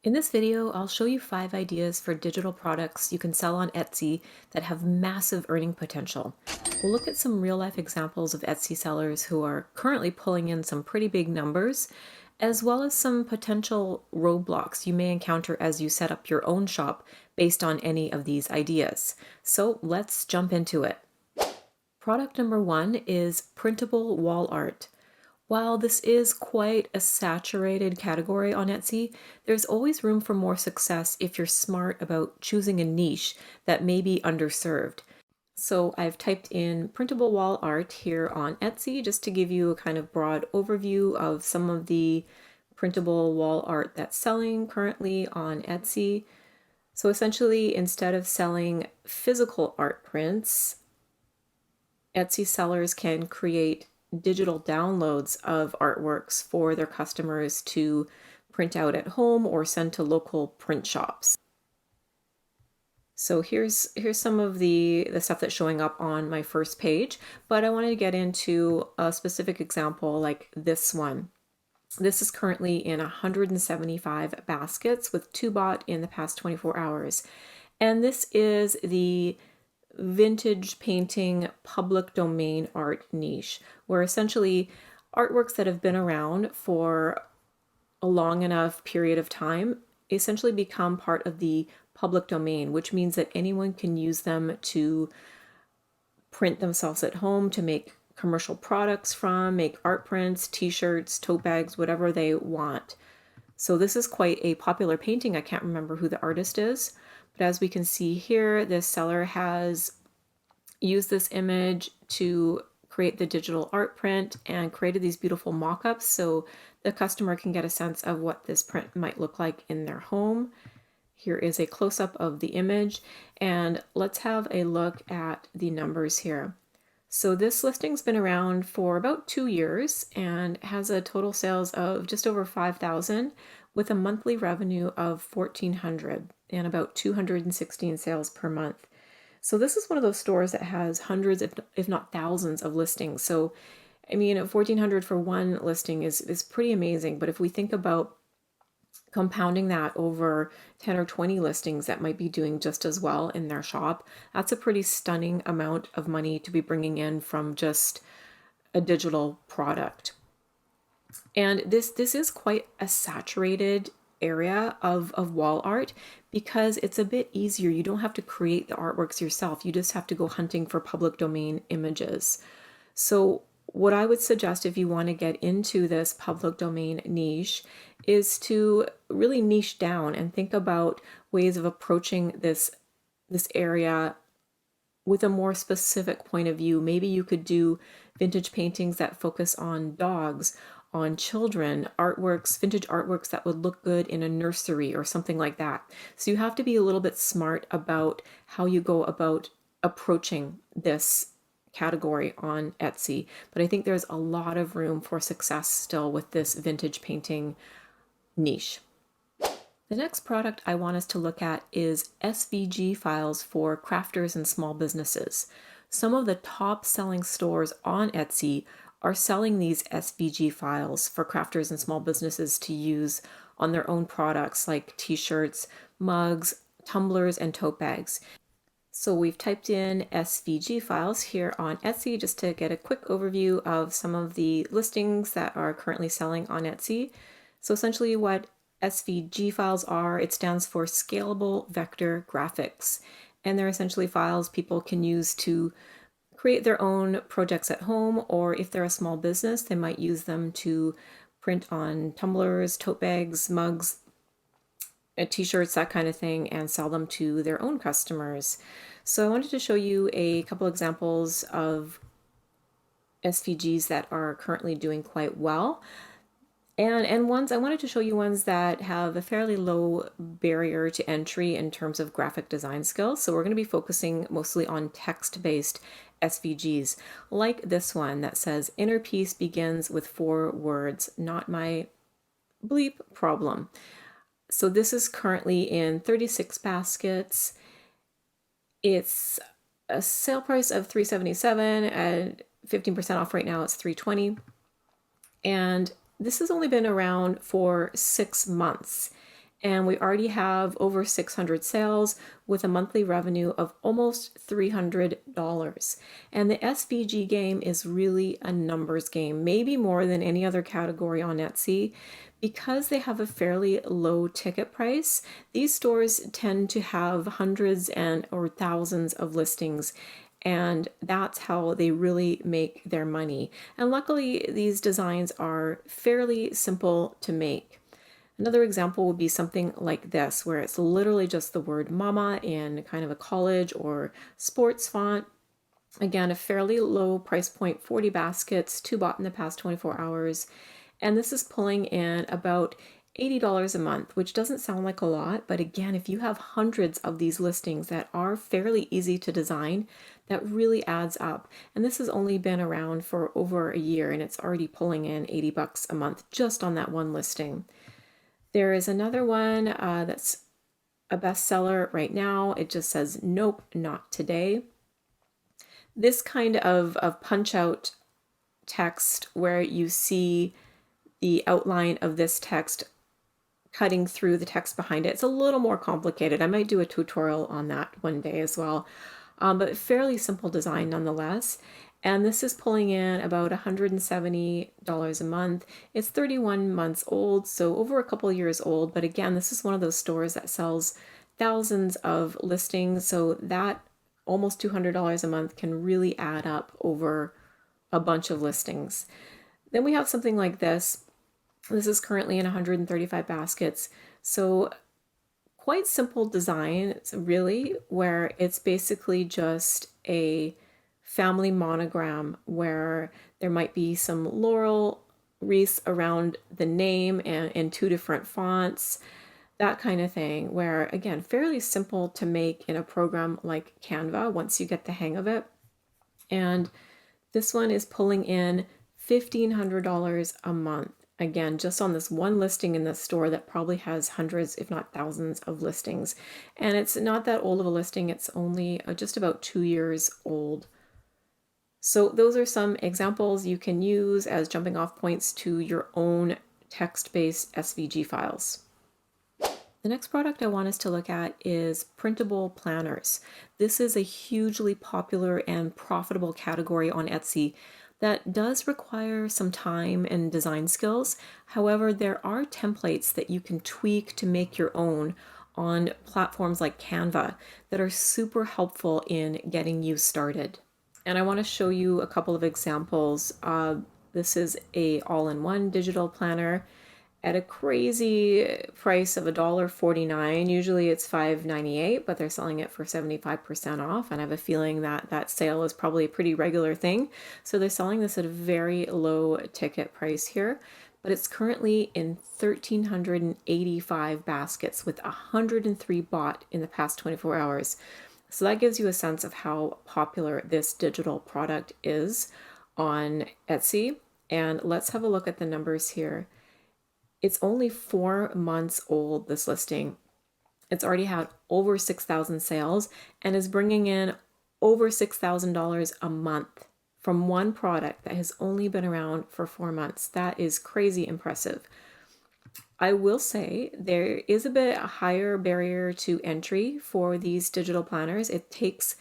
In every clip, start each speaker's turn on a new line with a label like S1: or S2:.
S1: In this video, I'll show you 5 ideas for digital products you can sell on Etsy that have massive earning potential. We'll look at some real-life examples of Etsy sellers who are currently pulling in some pretty big numbers, as well as some potential roadblocks you may encounter as you set up your own shop based on any of these ideas. So let's jump into it. Product number 1 is printable wall art. While this is quite a saturated category on Etsy, there's always room for more success if you're smart about choosing a niche that may be underserved. So I've typed in printable wall art here on Etsy just to give you a kind of broad overview of some of the printable wall art that's selling currently on Etsy. So essentially, instead of selling physical art prints, Etsy sellers can create digital downloads of artworks for their customers to print out at home or send to local print shops. So here's some of the stuff that's showing up on my first page, but I wanted to get into a specific example like this one. This is currently in 175 baskets with 2 bought in the past 24 hours. And this is the vintage painting public domain art niche, where essentially artworks that have been around for a long enough period of time essentially become part of the public domain, which means that anyone can use them to print themselves at home, to make commercial products from, make art prints, t-shirts, tote bags, whatever they want. So this is quite a popular painting. I can't remember who the artist is, but as we can see here, this seller has used this image to create the digital art print and created these beautiful mock-ups so the customer can get a sense of what this print might look like in their home. Here is a close-up of the image, and let's have a look at the numbers here. So this listing's been around for about 2 years and has a total sales of just over 5,000 with a monthly revenue of 1,400 and about 216 sales per month. So this is one of those stores that has hundreds, if not thousands, of listings. So, I mean, 1,400 for one listing is pretty amazing. But if we think about compounding that over 10 or 20 listings that might be doing just as well in their shop, that's a pretty stunning amount of money to be bringing in from just a digital product. And this is quite a saturated area of wall art because it's a bit easier. You don't have to create the artworks yourself. You just have to go hunting for public domain images. So what I would suggest if you want to get into this public domain niche is to really niche down and think about ways of approaching this area with a more specific point of view. Maybe you could do vintage paintings that focus on dogs, on children, artworks, vintage artworks that would look good in a nursery or something like that. So you have to be a little bit smart about how you go about approaching this category on Etsy. But I think there's a lot of room for success still with this vintage painting niche. The next product I want us to look at is SVG files for crafters and small businesses. Some of the top selling stores on Etsy are selling these SVG files for crafters and small businesses to use on their own products like t-shirts, mugs, tumblers, and tote bags. So we've typed in SVG files here on Etsy just to get a quick overview of some of the listings that are currently selling on Etsy. So essentially what SVG files are, it stands for Scalable Vector Graphics. And they're essentially files people can use to create their own projects at home, or if they're a small business, they might use them to print on tumblers, tote bags, mugs, t-shirts, that kind of thing, and sell them to their own customers. So I wanted to show you a couple examples of SVGs that are currently doing quite well. And ones I wanted to show you ones that have a fairly low barrier to entry in terms of graphic design skills. So we're going to be focusing mostly on text-based SVGs, like this one that says inner piece begins with 4 words, not my bleep problem. So this is currently in 36 baskets. It's a sale price of $377 and 15% off right now. It's $320. And this has only been around for 6 months. And we already have over 600 sales with a monthly revenue of almost $300. And the SVG game is really a numbers game, maybe more than any other category on Etsy. Because they have a fairly low ticket price, these stores tend to have hundreds and or thousands of listings, and that's how they really make their money. And luckily, these designs are fairly simple to make. Another example would be something like this, where it's literally just the word mama in kind of a college or sports font. Again, a fairly low price point, 40 baskets, 2 bought in the past 24 hours. And this is pulling in about $80 a month, which doesn't sound like a lot, but again, if you have hundreds of these listings that are fairly easy to design, that really adds up. And this has only been around for over a year, and it's already pulling in $80 a month just on that one listing. There is another one that's a bestseller right now. It just says, nope, not today. This kind of punch out text where you see the outline of this text cutting through the text behind it. It's a little more complicated. I might do a tutorial on that one day as well. But fairly simple design nonetheless. And this is pulling in about $170 a month. It's 31 months old, so over a couple of years old. But again, this is one of those stores that sells thousands of listings. So that almost $200 a month can really add up over a bunch of listings. Then we have something like this. This is currently in 135 baskets. So quite simple design, it's really, where it's basically just a family monogram where there might be some laurel wreaths around the name and in 2 different fonts, that kind of thing, where again, fairly simple to make in a program like Canva once you get the hang of it. And this one is pulling in $1,500 a month. Again, just on this one listing in the store that probably has hundreds, if not thousands, of listings. And it's not that old of a listing. It's only just about 2 years old. So those are some examples you can use as jumping off points to your own text-based SVG files. The next product I want us to look at is printable planners. This is a hugely popular and profitable category on Etsy that does require some time and design skills. However, there are templates that you can tweak to make your own on platforms like Canva that are super helpful in getting you started. And I want to show you a couple of examples. This is a all-in-one digital planner at a crazy price of $1.49. Usually it's $5.98, but they're selling it for 75% off. And I have a feeling that that sale is probably a pretty regular thing. So they're selling this at a very low ticket price here, but it's currently in 1,385 baskets with 103 bought in the past 24 hours. So that gives you a sense of how popular this digital product is on Etsy. And let's have a look at the numbers here. It's only 4 months old, this listing. It's already had over 6,000 sales and is bringing in over $6,000 a month from one product that has only been around for 4 months. That is crazy impressive. I will say there is a bit higher barrier to entry for these digital planners. It takes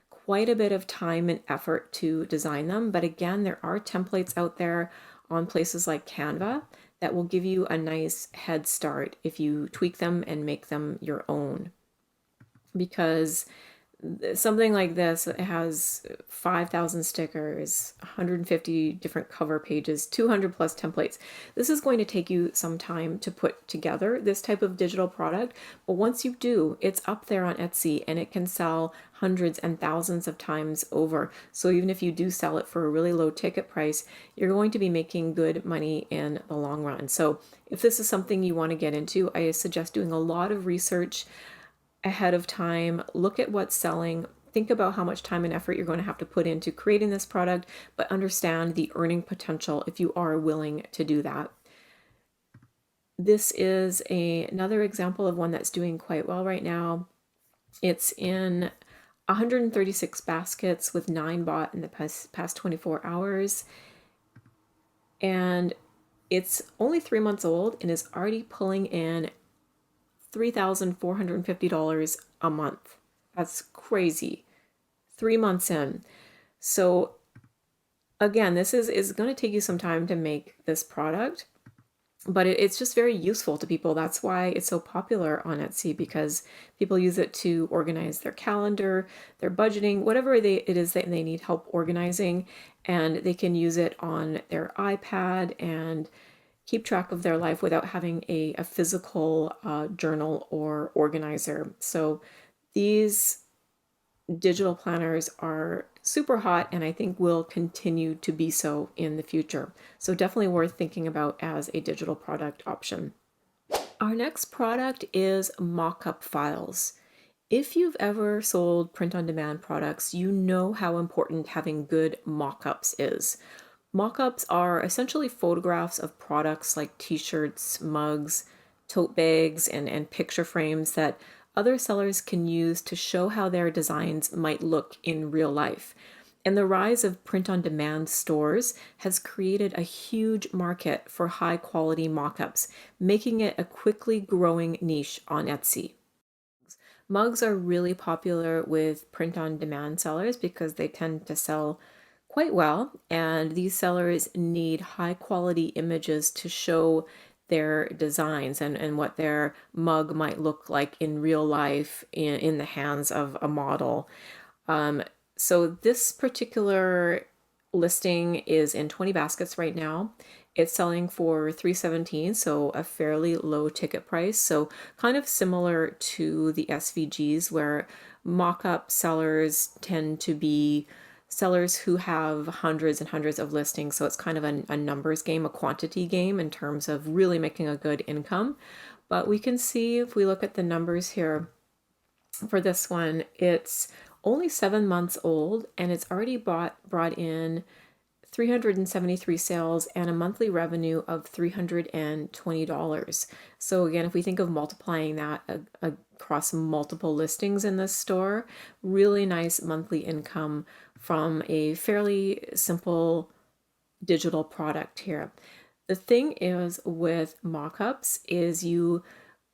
S1: quite a bit of time and effort to design them. But again, there are templates out there on places like Canva that will give you a nice head start if you tweak them and make them your own. Because something like this has 5,000 stickers, 150 different cover pages, 200 plus templates. This is going to take you some time to put together this type of digital product, but once you do, it's up there on Etsy and it can sell hundreds and thousands of times over. So even if you do sell it for a really low ticket price, you're going to be making good money in the long run. So if this is something you want to get into, I suggest doing a lot of research ahead of time. Look at what's selling, think about how much time and effort you're going to have to put into creating this product, but understand the earning potential if you are willing to do that. This is another example of one that's doing quite well right now. It's in 136 baskets with 9 bought in the past 24 hours. And it's only 3 months old and is already pulling in $3,450 a month. That's crazy. 3 months in. So again, this is going to take you some time to make this product, but it's just very useful to people. That's why it's so popular on Etsy, because people use it to organize their calendar, their budgeting, whatever it is that they need help organizing, and they can use it on their iPad and keep track of their life without having a physical journal or organizer. So these digital planners are super hot, and I think will continue to be so in the future. So definitely worth thinking about as a digital product option. Our next product is Mockup Files. If you've ever sold print-on-demand products, you know how important having good mockups is. Mockups are essentially photographs of products like t-shirts, mugs, tote bags, and picture frames that other sellers can use to show how their designs might look in real life. And the rise of print-on-demand stores has created a huge market for high-quality mockups, making it a quickly growing niche on Etsy. Mugs are really popular with print-on-demand sellers because they tend to sell quite well, and these sellers need high quality images to show their designs and what their mug might look like in real life in the hands of a model. So this particular listing is in 20 baskets right now. It's selling for $317, so a fairly low ticket price. So kind of similar to the SVGs, where mock-up sellers tend to be sellers who have hundreds and hundreds of listings. So it's kind of a numbers game, a quantity game in terms of really making a good income. But we can see, if we look at the numbers here for this one, it's only 7 months old, and it's already brought in 373 sales and a monthly revenue of $320. So again, if we think of multiplying that across multiple listings in this store, really nice monthly income from a fairly simple digital product here. The thing is with mock-ups is you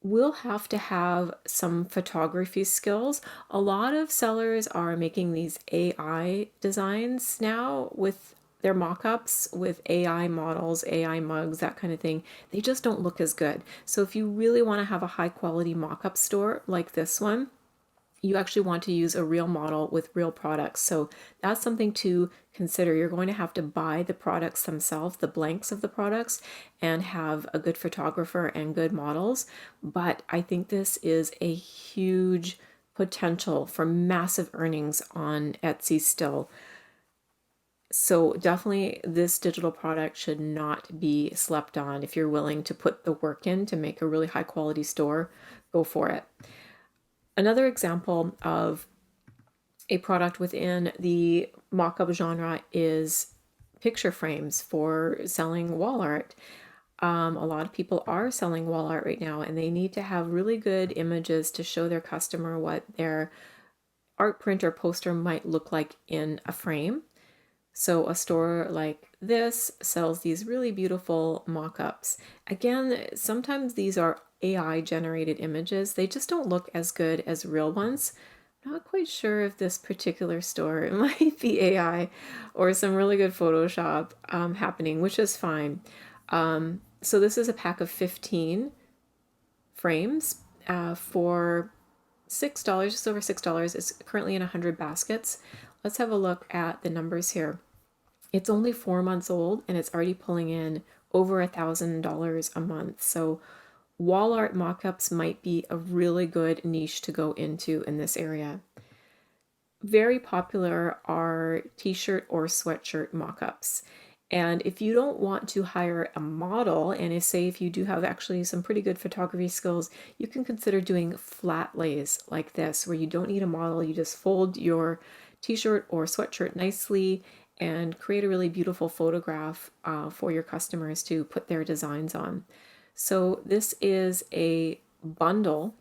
S1: will have to have some photography skills. A lot of sellers are making these AI designs now with their mock-ups, with AI models, AI mugs, that kind of thing. They just don't look as good. So if you really want to have a high quality mock-up store like this one, you actually want to use a real model with real products. So that's something to consider. You're going to have to buy the products themselves, the blanks of the products, and have a good photographer and good models. But I think this is a huge potential for massive earnings on Etsy still. So definitely this digital product should not be slept on. If you're willing to put the work in to make a really high quality store, go for it. Another example of a product within the mock-up genre is picture frames for selling wall art. A lot of people are selling wall art right now, and they need to have really good images to show their customer what their art print or poster might look like in a frame. So a store like this sells these really beautiful mock-ups. Again, sometimes these are AI generated images. They just don't look as good as real ones. Not quite sure if this particular store might be AI or some really good Photoshop happening, which is fine. So this is a pack of 15 frames for $6, just over $6. It's currently in 100 baskets. Let's have a look at the numbers here. It's only 4 months old, and it's already pulling in over $1,000 a month. So wall art mock-ups might be a really good niche to go into in this area. Very popular are t-shirt or sweatshirt mock-ups. And if you don't want to hire a model, and if you do have actually some pretty good photography skills, you can consider doing flat lays like this, where you don't need a model. You just fold your t-shirt or sweatshirt nicely and create a really beautiful photograph for your customers to put their designs on. So this is a bundle,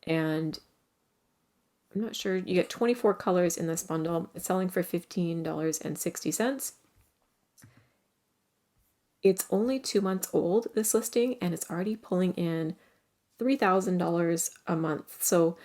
S1: and I'm not sure, you get 24 colors in this bundle. It's selling for $15.60. It's only 2 months old, this listing, and it's already pulling in $3,000 a month. So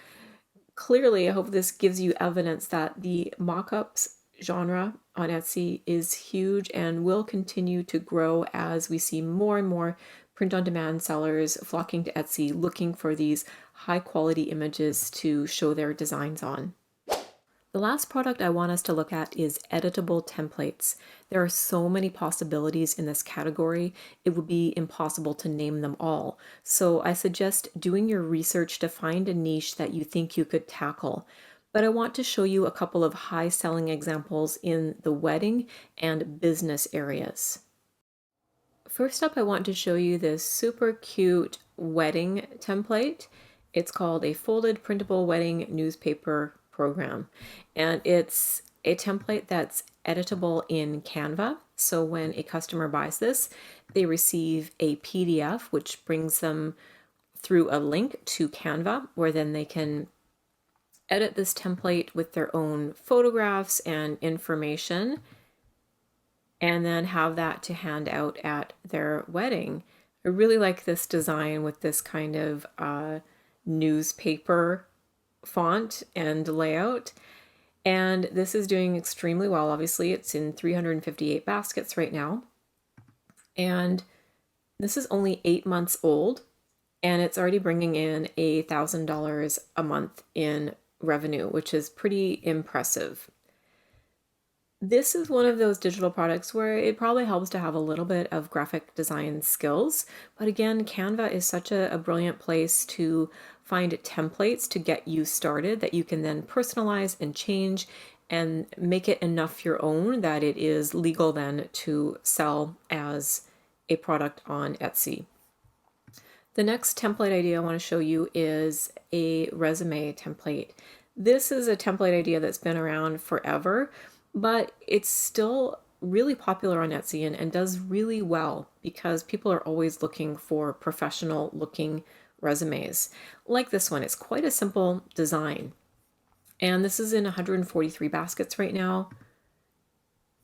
S1: clearly, I hope this gives you evidence that the mockups genre on Etsy is huge and will continue to grow as we see more and more print-on-demand sellers flocking to Etsy looking for these high-quality images to show their designs on. The last product I want us to look at is editable templates. There are so many possibilities in this category, it would be impossible to name them all. So I suggest doing your research to find a niche that you think you could tackle. But I want to show you a couple of high-selling examples in the wedding and business areas. First up, I want to show you this super cute wedding template. It's called a folded printable wedding newspaper program. And it's a template that's editable in Canva. So when a customer buys this, they receive a PDF, which brings them through a link to Canva, where then they can edit this template with their own photographs and information, and then have that to hand out at their wedding. I really like this design with this kind of newspaper font and layout. And this is doing extremely well. Obviously, it's in 358 baskets right now. And this is only 8 months old, and it's already bringing in $1,000 a month in revenue, which is pretty impressive. This is one of those digital products where it probably helps to have a little bit of graphic design skills. But again, Canva is such a brilliant place to find templates to get you started that you can then personalize and change and make it enough your own that it is legal then to sell as a product on Etsy. The next template idea I want to show you is a resume template. This is a template idea that's been around forever, but it's still really popular on Etsy and does really well because people are always looking for professional looking resumes. Like this one, it's quite a simple design. And this is in 143 baskets right now.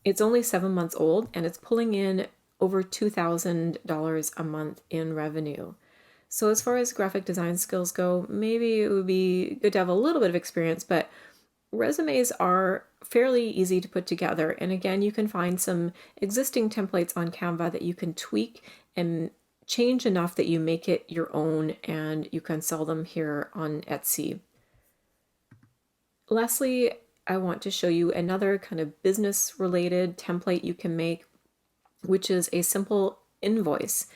S1: It's only 7 months old and it's pulling in over $2,000 a month in revenue. So as far as graphic design skills go, maybe it would be good to have a little bit of experience, but resumes are fairly easy to put together. And again, you can find some existing templates on Canva that you can tweak and change enough that you make it your own and you can sell them here on Etsy. Lastly, I want to show you another kind of business related template you can make, which is a simple invoice.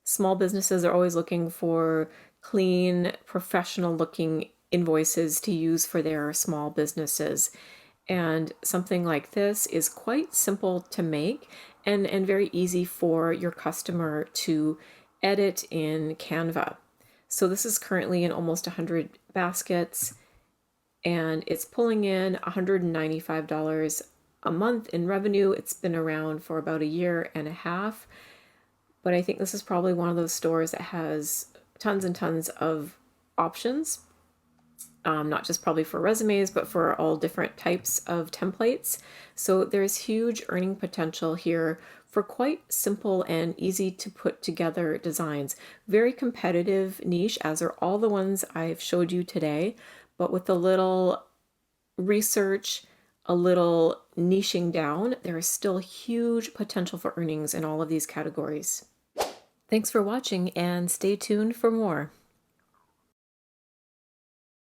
S1: Small businesses are always looking for clean, professional looking invoices to use for their small businesses. And something like this is quite simple to make and very easy for your customer to edit in Canva. So this is currently in almost 100 baskets and it's pulling in $195 a month in revenue. It's been around for about a year and a half, but I think this is probably one of those stores that has tons and tons of options. Not just probably for resumes, but for all different types of templates. So there's huge earning potential here for quite simple and easy to put together designs. Very competitive niche, as are all the ones I've showed you today, but with a little research, a little niching down, there is still huge potential for earnings in all of these categories. Thanks for watching and stay tuned for more.